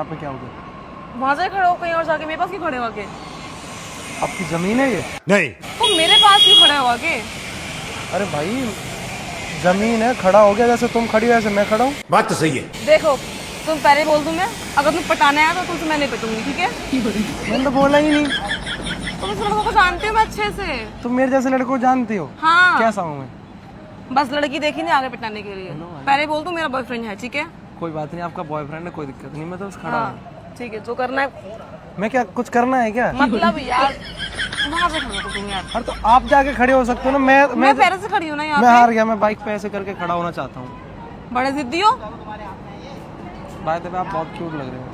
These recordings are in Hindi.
पे क्या हो गया? वहाँ से खड़े हो कहीं और जाके, मेरे पास क्यों खड़े हो आके? आपकी जमीन है ये? नहीं। तो मेरे पास क्यों खड़े हो आके? अरे भाई जमीन है, खड़ा हो गया जैसे तुम खड़ी हो ऐसे मैं खड़ा हूँ। बात तो सही है। देखो तुम पहले बोल दूं मैं, अगर तुम पटाने आया तो तुमसे मैं नहीं पटूंगी, ठीक है? मैंने तो बोला ही नहीं। तुम इस लड़कों को जानते हो मैं अच्छे से। तुम मेरे जैसे लड़कों को जानती हो? हाँ। कैसा हूँ मैं? बस लड़की देखी नहीं आगे पटाने के लिए। पहले बोल दूं मेरा बॉयफ्रेंड है, ठीक है? कोई बात नहीं, आपका बॉयफ्रेंड है, कोई दिक्कत नहीं, मैं तो बस खड़ा हूँ। हाँ ठीक है, जो करना है। मैं क्या कुछ करना है क्या? मतलब यार वहाँ से खड़े हो तुम यार। अरे तो आप जाके खड़े हो सकते हो ना। मैं पहले से खड़ी हूँ ना यहाँ मैं पे। हार गया, मैं बाइक पे ऐसे करके खड़ा होना चाहता हूँ। बड़े जिद्दी हो। बाय द वे आप बहुत क्यूट लग रहे हो।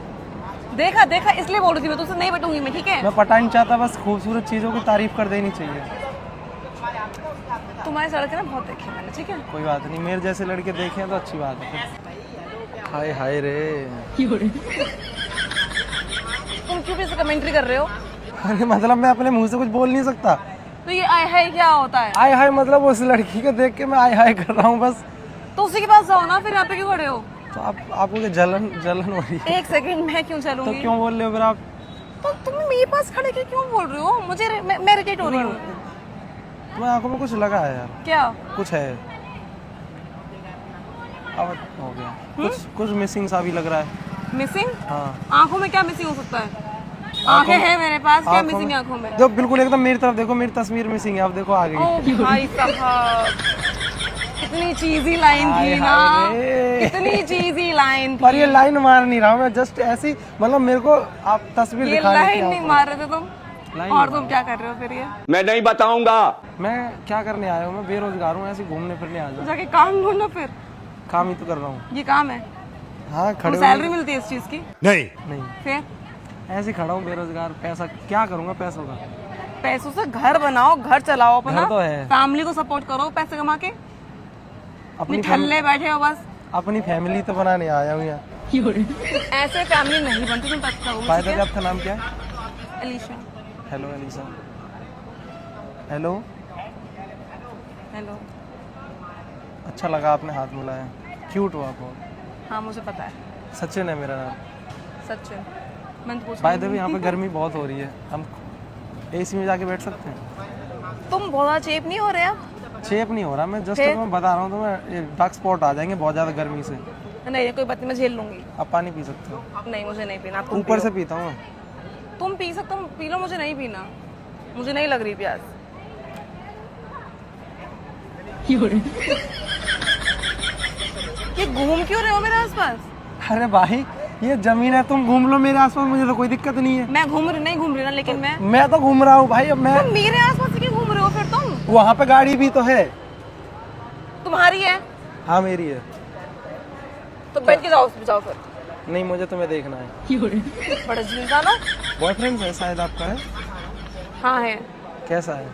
देखा देखा, इसलिए बोल रही थी मैं तुमसे नहीं पटूंगी मैं, ठीक है? मैं पटा नहीं चाहता, बस खूबसूरत चीजों की तारीफ कर देनी चाहिए। तुम्हारे लड़के ना बहुत देखे मैंने, ठीक है? कोई बात नहीं, मेरे जैसे लड़के देखे तो अच्छी बात है। हाय हाय रे। तुम क्यों भी कमेंट्री कर रहे हो? अरे मतलब मैं अपने मुंह से कुछ बोल नहीं सकता। तो ये आय हाय क्या होता है? आय हाय मतलब उस लड़की को देख के मैं आय हाय कर रहा हूँ बस। तो उसी के पास जाओ ना, फिर यहाँ पे क्यों खड़े हो? तो आपको क्या जलन हो रही है? एक सेकंड, मैं क्यों तो चलूंगी? क्यों बोल रहे हो फिर आप? तो तुम मेरे पास खड़े के क्यों बोल रहे हो? मैं इरिटेट हो रही हूँ। तुम्हारी आंखों में कुछ लगा है यार, क्या? कुछ है। अब हो गया, कुछ मिसिंग सा भी लग रहा है। मिसिंग? हाँ। आंखों में क्या मिसिंग हो सकता है? आंखें हैं मेरे पास, क्या मिसिंग है आंखों में? जो बिल्कुल एकदम मेरी तरफ देखो, मेरी तस्वीर मिसिंग है, आप देखो आ गई। ओ भाई साहब, इतनी चीजी लाइन थी ना, इतनी चीजी लाइन पर ये थी। लाइन मार नहीं रहा मैं, जस्ट ऐसी मतलब मेरे को आप तस्वीर ये दिखा रहे लाइन थे नहीं आप। मार रहे थे तुम? लाइन और नहीं तुम क्या कर रहे हो फिर ये? मैं नहीं बताऊंगा। मैं क्या करने आया हूँ? मैं बेरोजगार हूँ, ऐसे घूमने फिरने आ जाऊँ। जाके काम ढूंढो फिर। काम ही तो कर रहा हूँ। ये काम है? हाँ खड़े सैलरी मिलती है इस चीज की? नहीं। नहीं, फिर ऐसे ही खड़ा हूँ बेरोजगार। पैसा क्या करूँगा पैसों का? पैसों से घर बनाओ, घर चलाओ अपना, घर तो है। फैमिली को सपोर्ट करो पैसे कमा के। अपनी ठल्ले बैठे हो बस। अपनी फैमिली तो बनाने आया हूँ यहाँ। ऐसे फैमिली नहीं बनती, तुम पता हो। बाय द वे आपका नाम क्या है? Alisha. Hello Alisa. Hello. Hello. अच्छा लगा आपने हाथ मिलाया, क्यूट हो आप बहुत। हाँ मुझे पता है। सचिन है मेरा नाम। सचिन, मैंने तो पूछा बाय द वे यहाँ पे गर्मी बहुत हो रही है, हम एसी में जाके बैठ सकते हैं? तुम बहुत ज्यादा चेप नहीं हो रहे अब? चेप नहीं हो रहा, मैं जस्ट फिर? मैं बता रहा हूँ तुम्हें, डार्क स्पॉट आ जाएंगे बहुत ज्यादा गर्मी से। नहीं कोई बात नहीं, मैं झेल लूंगी। आप पानी पी सकते हो? नहीं मुझे नहीं पीना, तुम ऊपर पियो। से पीता हूँ मैं। तुम पी सकते हो, पी लो, मुझे नहीं पीना, मुझे नहीं लग रही प्यास। ये घूम क्यों रहे हो मेरे आसपास? अरे भाई ये जमीन है, तुम घूम लो मेरे आसपास, मुझे तो कोई दिक्कत नहीं है। मैं नहीं घूम रही ना, लेकिन मैं तो घूम रहा हूँ भाई। अब मैं तुम मेरे आसपास क्यों घूम रहे हो फिर तुम? वहाँ पे गाड़ी भी तो है। तुम्हारी है हाँ मेरी है। तो बैठ के जाओ फिर। नहीं मुझे तुम्हें देखना है। बड़े इंसान हो। बॉयफ्रेंड है शायद आपका? है? हाँ है। कैसा है?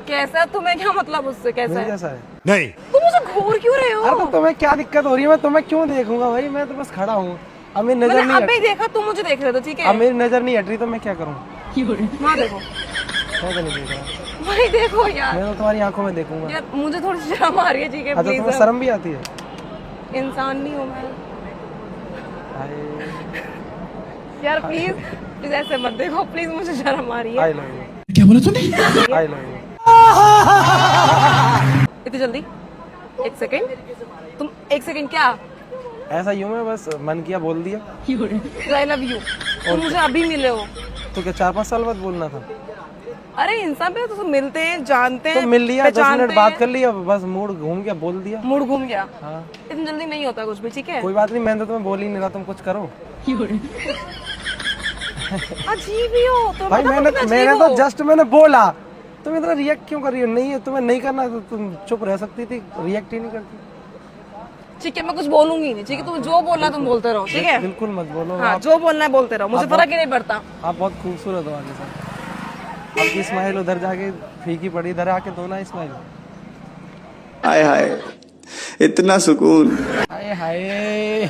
कैसा? तुम्हें क्या मतलब उससे? कैसा मेरे है? जैसा है? नहीं। तुम मुझे घूर क्यों रहे अरे हो? तो तुम्हें क्या दिक्कत हो रही है? मैं तुम्हें क्यों देखूंगा भाई, मैं तो बस खड़ा हूँ। अब मेरी नजर मैंने नहीं अभी देखा, तुम मुझे देख रहे थे, ठीक अब है? मेरी नजर नहीं हट रही तो मैं क्या करूँ? वहाँ देखो, मैं तो नहीं देख रहा। वही देखो यार। मैं तो तुम्हारी आंखों में देखूंगा। यार मुझे थोड़ी शर्म आ रही है, ठीक है? अच्छा तुम्हें प्लीज, शर्म भी आती है? इंसान नहीं हूँ मैं हाय यार, प्लीज ऐसे मत देखो, प्लीज मुझे शर्म आ रही है। I love you. क्या बोला तूने? I love you. इतनी जल्दी? एक सेकंड, तुम एक सेकंड क्या? ऐसा यूं मैं बस मन किया बोल दिया। I love you. तुम मुझे अभी मिले हो। तो क्या 4-5 साल बाद बोलना था? अरे इंसान पे तो मिलते हैं, जानते हैं, तो मिल लिया, 10 पहचानते मिनट बात हैं। कर लिया, बस मूड घूम गया, बोल दिया। मूड घूम गया। हाँ इतनी जल्दी नहीं होता कुछ भी, ठीक है? कोई बात नहीं, मैंने तो तुम्हें बोल ही नहीं रहा, तुम कुछ करो। अजीब ही हो तुम। भाई मैंने तो जस्ट मैंने बोला, तुम इतना रिएक्ट क्यों कर रही हो? नहीं है तुम्हें नहीं करना तो तुम चुप रह सकती थी, रिएक्ट ही नहीं करती। ठीक है, मैं कुछ बोलूंगी नहीं, ठीक है? तुम जो बोलना तुम बोलते रहो, ठीक है? बिल्कुल मत बोलो। हाँ, जो बोलना है बोलते रहो, मुझे फर्क ही नहीं पड़ता। आप बहुत खूबसूरत हो आगे से। आपकी स्माइल उधर जाके फीकी पड़ी, इधर आके दो ना स्माइल। हाय हाय इतना सुकून। हाय हाय।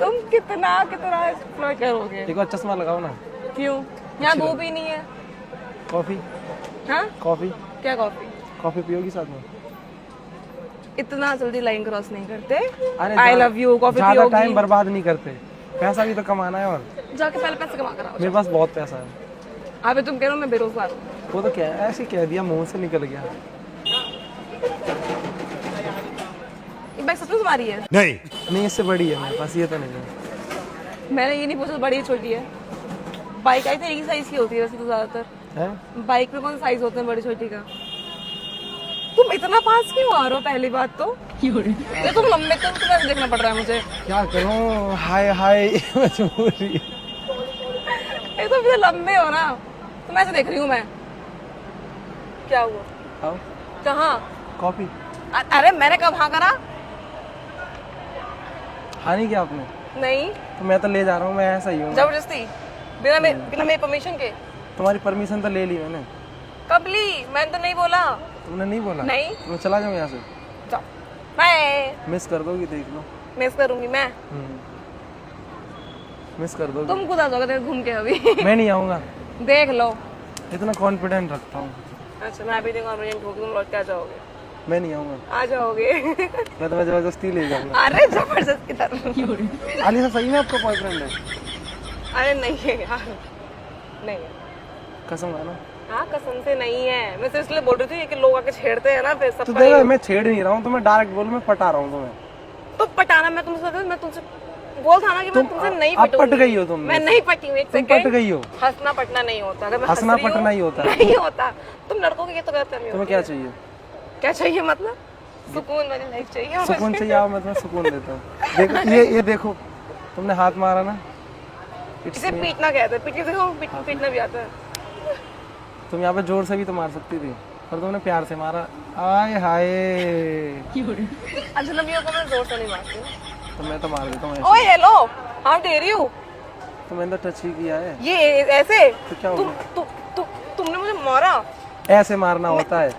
तुम कितना एक्सप्लोर करोगे? देखो चश्मा लगाओ ना। क्यों? यहाँ धूप ही नहीं है। कॉफी? हाँ? कॉफी? क्या कॉफी? कॉफी पियोगी साथ में? इतना जल्दी लाइन क्रॉस नहीं करते। अरे आई लव यू, कॉफी ज्यादा पियोगी? टाइम बर्बाद नहीं करते, पैसा भी तो कमाना है। और जाके पहले पैसे कमा कर आओ। मेरे पास बहुत पैसा है। अबे तुम कह रहे हो मैं बेरोजगार हूँ। वो तो क्या है, ऐसे ही कह दिया, मुंह से निकल गया। ये बैग सच में तुम्हारी है? नहीं, इससे बड़ी है मेरे पास, ये तो नहीं है। मैंने ये नहीं पूछा बड़ी है छोटी है। बाइक आई तो एक ही साइज की होती है वैसे तो ज्यादातर। है? बाइक में कौन सा साइज होता है बड़ी छोटी का? तुम इतना पास क्यों आ रहे हो? पहली बात तो ये तुम लंबे, तुम तुम्हें देखना पड़ रहा है मुझे। क्या करूं, हाय हाय मजबूरी। ये तो मुझे लंबे हो ना, तुम ऐसे देख रही हूँ मैं। क्या हुआ? आओ, कहाँ? कॉफी। अरे मैंने कब हाँ करा? हाँ नहीं किया आपने? नहीं, तो मैं तो ले जा रहा हूँ, मैं ऐसा ही हूँ। जबरदस्ती बिना मेरी परमिशन के? तुम्हारी परमिशन तो ले ली मैंने। कब ली? मैंने तो नहीं बोला। तुमने नहीं बोला? नहीं। तो मैं चला जाऊँ यहाँ से? जाओ, बाय। मिस कर दोगी, देख लो। मिस करूंगी मैं? मिस कर दोगी। तुम खुद आ जाओगे घूम के अभी। मैं नहीं आऊँगा, देख लो। इतना कॉन्फिडेंट रखता हूँ। अच्छा, मैं अभी कॉन्फिडेंट होगी, तुम लौट के आ जाओगे? मैं नहीं आऊँगा। आ जाओगे। मैं तुम्हें जबरदस्ती ले जाऊँगा। अरे जबरदस्त किधर? अली सही में आपका बॉयफ्रेंड है? अरे नहीं है यार, नहीं है। कसम है ना? हाँ कसम से नहीं है। मैं सिर्फ इसलिए बोल रही थी कि लोग आके छेड़ते हैं ना, फिर सब तो देखो, मैं छेड़ नहीं रहा हूँ, तो मैं डायरेक्ट बोलूँ, मैं पटा रहा हूँ तुम्हें। तो पटाना मैं तुमसे बोल था ना कि मैं तुमसे नहीं अब पट पटूंगी। गई हो तुम। मैं नहीं पटी हूँ, एक तुम सेकंड। पट गई हो। हंसना पटना नहीं होता। अगर मैं हंसना हंस रही पटना हूँ, ही होता है। नहीं होता। तुम लड़कों की ये तो गलत तुम्हें क्या चाहिए? क्या चाहिए मतलब? सुकून वाली लाइफ चाहिए मुझे। सुकून चाहिए? आओ, मैं तुम्हें सुकून देता हूँ। देखो, ये देखो, तुमने हाथ मारा ना, इसे पीटना कहते हैं। पीटने से पीटना भी आता है। तुम यहाँ पे जोर से भी तो मार सकती थी, पर तुमने प्यार से मारा। आय हाय। अजनबियों को मैं जोर से नहीं मारती हूँ। तो मैं तो मार देता हूँ ऐसे। ओए हेलो, हाँ दे रही हूँ। तो मैंने तो टच ही किया है। ये ऐसे? तो क्या हो तुमने मुझे मारा? ऐसे मारना होता है।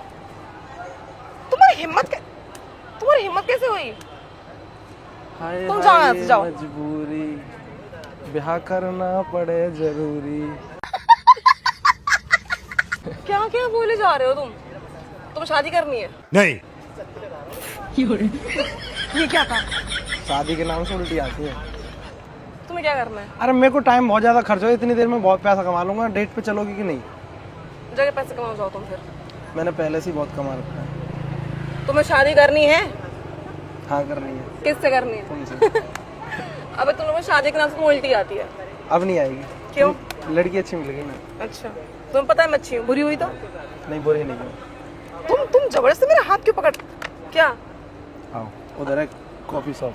तुम्हारी हिम्मत कैसे हुई? हाय तुम जाओ यहाँ से, हाय जाओ। मजबूरी, ब्याह करना पड़े जरूरी। क्या क्या बोले जा रहे हो तुम? तुम्हें शादी करनी है? नहीं। ये क्या था? शादी के नाम से उल्टी आती है। तुम्हें क्या करना है? अरे मेरे को टाइम बहुत ज्यादा खर्च हो, इतनी देर में बहुत पैसा कमा लूंगा। डेट पे चलोगी कि नहीं? जगह पैसे कमाओ, जाओ तुम फिर। मैंने पहले से ही बहुत कमा रखा है। तुम्हें शादी करनी है? हाँ करनी है। किससे करनी है? तुमसे। अबे तुम लोगों को शादी के नाम से तुम्हें उल्टी आती है। अब नहीं आएगी। क्यों? लड़की अच्छी मिल गई ना। अच्छा, तुम्हें पता है मैं अच्छी हूँ? बुरी हुई तो? नहीं, बुरी नहीं है। तुम जबरदस्ती मेरा हाथ क्यों पकड़? क्या? आओ, उधर है कॉफी शॉप।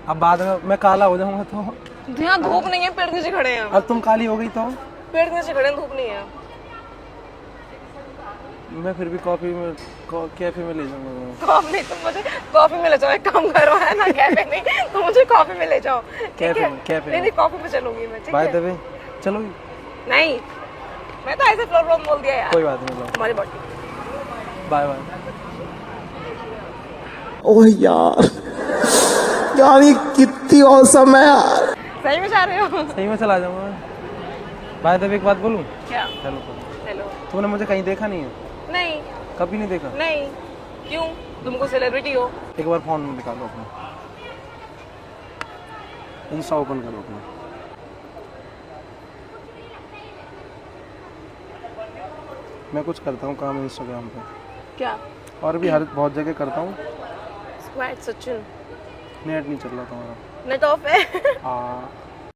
अब बाद में मैं काला हो जाऊंगा तो? यहाँ धूप नहीं है, पेड़ के नीचे खड़े हैं। अब तुम काली हो गई तो? पेड़ के नीचे खड़े हैं, धूप नहीं है। मैं फिर भी कॉफी में कैफे में ले जाऊंगा तुम्हें। कॉफी नहीं, तुम मुझे कॉफी में ले जाओ। एक काम करो, है ना, कैफे नहीं, तुम मुझे कॉफी में ले जाओ। ठीक है? कैफे नहीं कॉफी पे चलूंगी मैं। ठीक बाय है? द वे, चलोगी? नहीं, मैं तो ऐसे फ्लोर बोल दिया यार। कोई बात नहीं, लो। तुम्हारी बॉडी। Bye bye. ओह यार, यार ये कितनी औसम है यार। सही में जा रहे हो? सही में चला जाऊंगा मैं। बाय द वे एक बात बोलूं? क्या? हेलो। हेलो। तुमने मुझे कहीं देखा नहीं है? नहीं। कभी नहीं देखा? नहीं। क्यों? तुमको सेलिब्रिटी हो? एक बार फोन निकालो अपना, इंस्टा ओपन करो अपना। मैं कुछ करता हूँ काम इंस्टाग्राम पे, क्या? और भी हर बहुत जगह करता हूँ। स्क्वाड सचिन। नेट नहीं चल रहा तुम्हारा? नेट ऑफ है। हाँ।